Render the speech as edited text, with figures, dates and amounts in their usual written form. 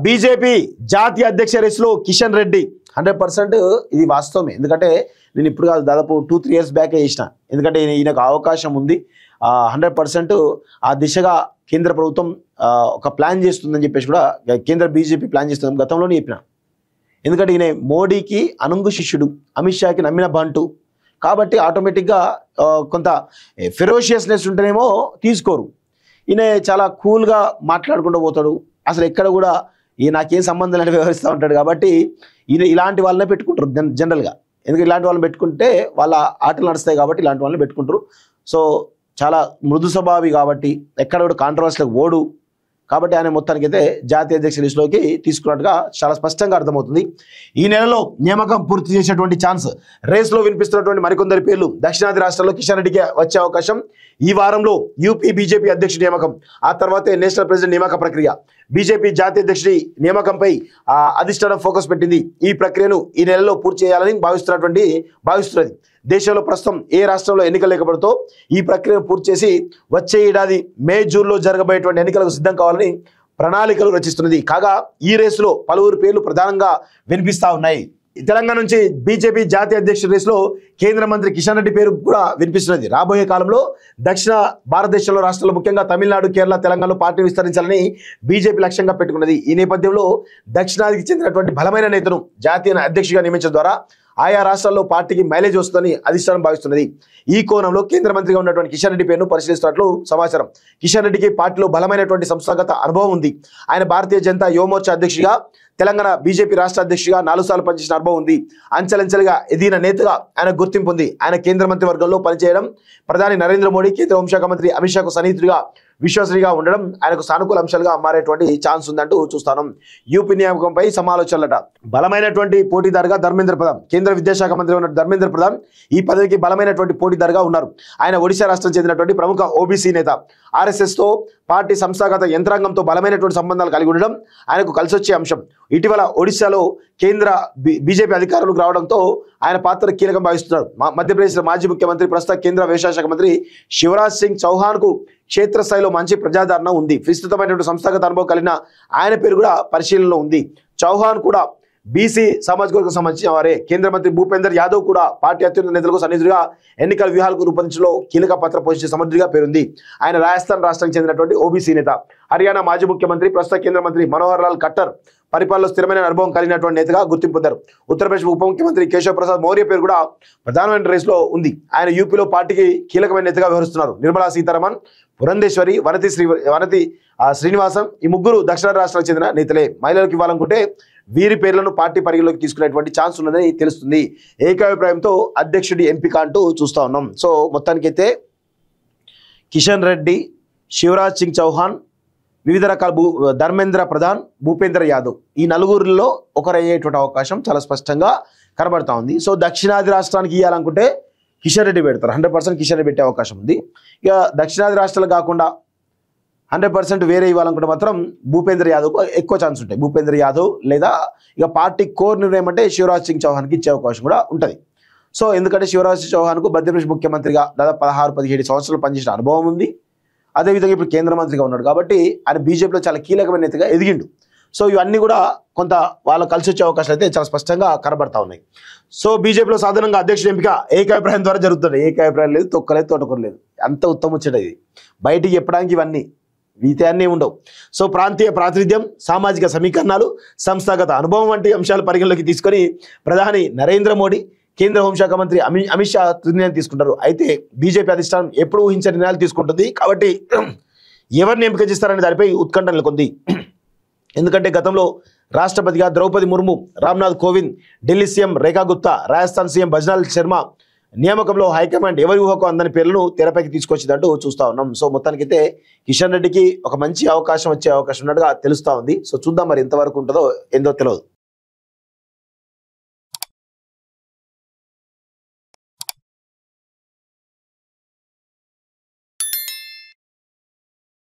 BJP జాతీయ అధ్యక్ష రేసులో కిషన్ రెడ్డి 100% ఇది వాస్తవమే. ఎందుకంటే నేను ఇప్పుడు కాదు, దాదాపు 2-3 years బ్యాకే చేసిన. ఎందుకంటే ఈయనకు అవకాశం ఉంది. 100% ఆ దిశగా కేంద్ర ప్రభుత్వం ఒక ప్లాన్ చేస్తుందని చెప్పేసి కూడా కేంద్ర బీజేపీ ప్లాన్ చేస్తుంది, గతంలోనే చెప్పిన. ఎందుకంటే ఈయన మోడీకి అనుంగు శిష్యుడు, అమిత్ షాకి నమ్మిన బంటు కాబట్టి ఆటోమేటిక్గా కొంత ఫెరోషియస్నెస్ ఉంటేనేమో తీసుకోరు. ఈయన చాలా కూల్గా మాట్లాడుకుంటూ పోతాడు, అసలు ఎక్కడ కూడా నాకేం సంబంధం లేని వ్యవహరిస్తూ ఉంటాడు. కాబట్టి ఈయన ఇలాంటి వాళ్ళనే పెట్టుకుంటారు జనరల్గా. ఎందుకంటే ఇలాంటి వాళ్ళని పెట్టుకుంటే వాళ్ళ ఆటలు నడుస్తాయి కాబట్టి ఇలాంటి వాళ్ళని పెట్టుకుంటారు. సో చాలా మృదు స్వభావి కాబట్టి ఎక్కడ కూడా కాంట్రవర్సీలకు ఓడు కాబట్టి ఆయన మొత్తానికైతే జాతీయ అధ్యక్ష లిస్టులోకి తీసుకున్నట్టుగా చాలా స్పష్టంగా అర్థమవుతుంది. ఈ నెలలో నియామకం పూర్తి చేసేటువంటి ఛాన్స్ రేస్లో వినిపిస్తున్నటువంటి మరికొందరి పేర్లు దక్షిణాది రాష్ట్రాల్లో కిషన్ రెడ్డికి వచ్చే అవకాశం. ఈ వారంలో యూపీ బీజేపీ అధ్యక్షుడి నియామకం, ఆ తర్వాతే నేషనల్ ప్రెసిడెంట్ నియామక ప్రక్రియ. బీజేపీ జాతీయ అధ్యక్షుడి నియామకంపై అధిష్టానం ఫోకస్ పెట్టింది. ఈ ప్రక్రియను ఈ నెలలో పూర్తి చేయాలని భావిస్తున్నది. దేశంలో ప్రస్తుతం ఏ రాష్ట్రంలో ఎన్నికలు లేకపోవడంతో ఈ ప్రక్రియను పూర్తి చేసి వచ్చే ఏడాది మే జూన్లో జరగబోయేటువంటి ఎన్నికలకు సిద్ధం కావాలని ప్రణాళికలు రచిస్తున్నది. కాగా ఈ రేసులో పలువురు పేర్లు ప్రధానంగా వినిపిస్తా ఉన్నాయి. తెలంగాణ నుంచి బీజేపీ జాతీయ అధ్యక్షుడి రేసులో కేంద్ర మంత్రి కిషన్ రెడ్డి పేరు కూడా వినిపిస్తున్నది. రాబోయే కాలంలో దక్షిణ భారతదేశంలో రాష్ట్రాల్లో ముఖ్యంగా తమిళనాడు, కేరళ, తెలంగాణలో పార్టీ విస్తరించాలని బీజేపీ లక్ష్యంగా పెట్టుకున్నది. ఈ నేపథ్యంలో దక్షిణాదికి చెందినటువంటి బలమైన నేతను జాతీయ అధ్యక్షుడిగా నియమించడం ద్వారా ఆయా రాష్ట్రాల్లో పార్టీకి మైలేజ్ వస్తుందని అధిష్టానం భావిస్తున్నది. ఈ కోణంలో కేంద్ర మంత్రిగా ఉన్నటువంటి కిషన్ రెడ్డి పేరును పరిశీలిస్తున్నట్లు సమాచారం. కిషన్ రెడ్డికి పార్టీలో బలమైనటువంటి సంస్థాగత అనుభవం ఉంది. ఆయన భారతీయ జనతా యువమోర్చా అధ్యక్షుడిగా, తెలంగాణ బీజేపీ రాష్ట్ర అధ్యక్షుడిగా 4 సార్లు పనిచేసిన అనుభవం ఉంది. అంచెలంచెలుగా ఎదిగిన నేతగా ఆయన గుర్తింపు ఉంది. ఆయన కేంద్ర మంత్రి వర్గంలో పనిచేయడం, ప్రధాని నరేంద్ర మోడీ, కేంద్ర హోంశాఖ మంత్రి అమిత్ షాకు సన్నిహితుడిగా, విశ్వసనీయంగా ఉండడం ఆయనకు సానుకూల అంశాలుగా మారేటువంటి ఛాన్స్ ఉందంటూ చూస్తాను. యూపీ నియామకంపై సమాలోచనలట. బలమైనటువంటి పోటీదారుగా ధర్మేంద్ర ప్రధాన్, కేంద్ర విద్యాశాఖ మంత్రి ఉన్న ధర్మేంద్ర ప్రధాన్ ఈ పదవికి బలమైనటువంటి పోటీదారుగా ఉన్నారు. ఆయన ఒడిశా రాష్ట్రం చెందినటువంటి ప్రముఖ ఓబీసీ నేత. ఆర్ఎస్ఎస్తో పార్టీ సంస్థాగత యంత్రాంగంతో బలమైనటువంటి సంబంధాలు కలిగి ఉండడం ఆయనకు కలిసొచ్చే అంశం. ఇటీవల ఒడిశాలో కేంద్ర బీజేపీ అధికారులకు రావడంతో ఆయన పాత్ర కీలకం భావిస్తున్నారు. మధ్యప్రదేశ్ మాజీ ముఖ్యమంత్రి, ప్రస్తుత కేంద్ర వ్యవసాయ శాఖ మంత్రి శివరాజ్ సింగ్ చౌహాన్కు క్షేత్రస్థాయిలో మంచి ప్రజాదరణ ఉంది. విస్తృతమైనటువంటి సంస్థాగత అనుభవం కలిగిన ఆయన పేరు కూడా పరిశీలనలో ఉంది. చౌహాన్ కూడా బీసీ సామాజిక వర్గం సంబంధించిన వారే. కేంద్ర మంత్రి భూపేందర్ యాదవ్ కూడా పార్టీ అత్యున్నత నేతలకు సన్నిహితుడిగా ఎన్నికల వ్యూహాలకు రూపొందించడంలో కీలక పాత్ర పోషించే సమర్థుడిగా పేరుంది. ఆయన రాజస్థాన్ రాష్ట్రానికి చెందినటువంటి ఓబీసీ నేత. హర్యానా మాజీ ముఖ్యమంత్రి, ప్రస్తుత కేంద్ర మంత్రి మనోహర్ లాల్ ఖట్టర్ పరిపాలనలో స్థిరమైన అనుభవం కలిగినటువంటి నేతగా గుర్తింపు పొందారు. ఉత్తరప్రదేశ్ ఉప ముఖ్యమంత్రి కేశవ్ ప్రసాద్ మౌర్య పేరు కూడా ప్రధానమైన రేసులో ఉంది. ఆయన యూపీలో పార్టీకి కీలకమైన నేతగా వ్యవహరిస్తున్నారు. నిర్మలా సీతారామన్, పురంధేశ్వరి, వనతి శ్రీనివాసం ఈ ముగ్గురు దక్షిణ రాష్ట్రాలకు చెందిన నేతలే. మహిళలకు ఇవ్వాలనుకుంటే వీరి పేర్లను పార్టీ పరిగణలోకి తీసుకునేటువంటి ఛాన్స్ ఉన్నదని తెలుస్తుంది. ఏకాభిప్రాయంతో అధ్యక్షుడి ఎంపిక అంటూ చూస్తూ ఉన్నాం. సో మొత్తానికైతే కిషన్ రెడ్డి, శివరాజ్ సింగ్ చౌహాన్, వివిధ రకాల ధర్మేంద్ర ప్రధాన్, భూపేందర్ యాదవ్ ఈ నలుగురిలో ఒకరయ్యేటువంటి అవకాశం చాలా స్పష్టంగా కనబడతా ఉంది. సో దక్షిణాది రాష్ట్రానికి ఇవ్వాలనుకుంటే కిషన్ రెడ్డి పెడతారు. 100% కిషన్ రెడ్డి పెట్టే అవకాశం ఉంది. ఇక దక్షిణాది రాష్ట్రాలు కాకుండా 100% వేరే ఇవ్వాలనుకుంటే మాత్రం భూపేందర్ యాదవ్కు ఎక్కువ ఛాన్స్ ఉంటాయి. భూపేందర్ యాదవ్ లేదా ఇక పార్టీ కోర్ నిర్ణయం అంటే శివరాజ్ సింగ్ చౌహాన్కి ఇచ్చే అవకాశం కూడా ఉంటుంది. సో ఎందుకంటే శివరాజ్ సింగ్ చౌహాన్కు మధ్యప్రదేశ్ ముఖ్యమంత్రిగా దాదాపు 16-17 సంవత్సరాలు పనిచేసిన అనుభవం ఉంది. అదేవిధంగా ఇప్పుడు కేంద్ర మంత్రిగా ఉన్నాడు కాబట్టి ఆయన బీజేపీలో చాలా కీలకమైన నేతగా ఎదిగిండు. సో ఇవన్నీ కూడా కొంత వాళ్ళకు కలిసి వచ్చే అవకాశాలు అయితే చాలా స్పష్టంగా కనబడతా ఉన్నాయి. సో బీజేపీలో సాధారణంగా అధ్యక్షుడి ఎంపిక ఏకాభిప్రాయం ద్వారా జరుగుతుంది. ఏకాభిప్రాయం లేదు, తొక్కలేదు, తోటకూర లేదు. అంత ఉత్తమొచ్చట ఇది. బయటికి చెప్పడానికి ఇవన్నీ వీతాన్ని ఉండవు. సో ప్రాంతీయ ప్రాతినిధ్యం, సామాజిక సమీకరణాలు, సంస్థాగత అనుభవం వంటి అంశాలు పరిగణలోకి తీసుకొని ప్రధాని నరేంద్ర మోడీ, కేంద్ర హోంశాఖ మంత్రి అమిత్ షా నిర్ణయం తీసుకుంటారు. అయితే బీజేపీ అధిష్టానం ఎప్పుడు ఊహించే నిర్ణయాలు తీసుకుంటుంది కాబట్టి ఎవరిని ఎంపిక చేస్తారనే దానిపై ఉత్కంఠ నెలకొంది. ఎందుకంటే గతంలో రాష్ట్రపతిగా ద్రౌపది ముర్ము, రామ్నాథ్ కోవింద్, ఢిల్లీ సీఎం రేఖా గుప్తా, రాజస్థాన్ సీఎం భజనాల్ శర్మ నియామకంలో హైకమాండ్ ఎవరి ఊహకు అందని పేర్లను తెరపైకి తీసుకొచ్చిందంటూ చూస్తూ ఉన్నాం. సో మొత్తానికైతే కిషన్ రెడ్డికి ఒక మంచి అవకాశం వచ్చే అవకాశం ఉన్నట్టుగా తెలుస్తూ ఉంది. సో చూద్దాం మరి ఎంతవరకు ఉంటుందో ఏందో తెలియదు.